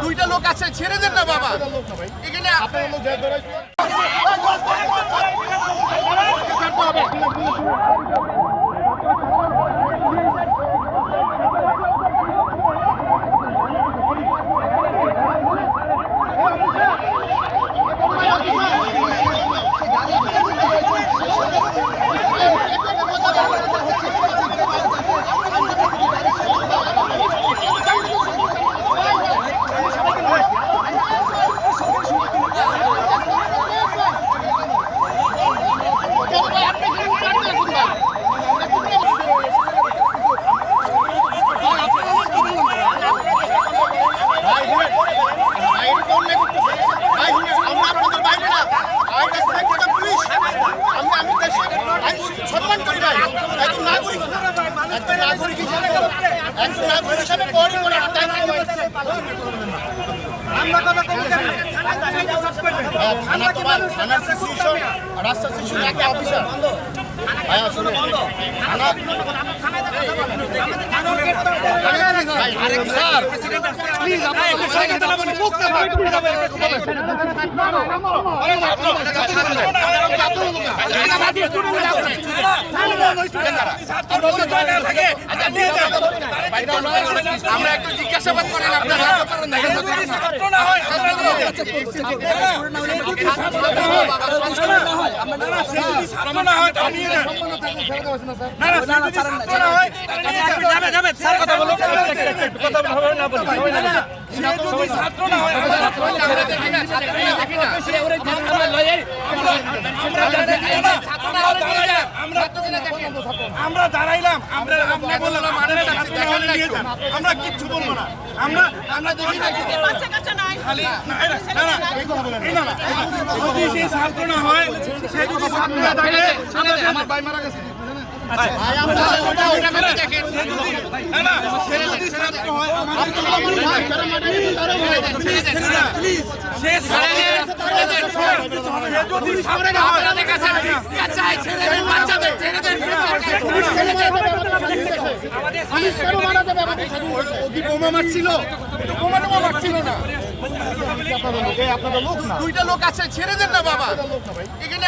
দুইটা লোক আছে, ছেড়ে দেন না বাবা। এখানে আমরা একটু জিজ্ঞাসাবাদ করেন আপনারা। আমরা দাঁড়াইলাম, আমরা কিচ্ছু বলবো না। আমরা দেখি যদি সেই ছাত্র না হয়, সে যদি ছাত্র না থাকে, আমার ভাই মারা গেছে। দুইটা লোক আছে, ছেড়ে দেন না বাবা। এখানে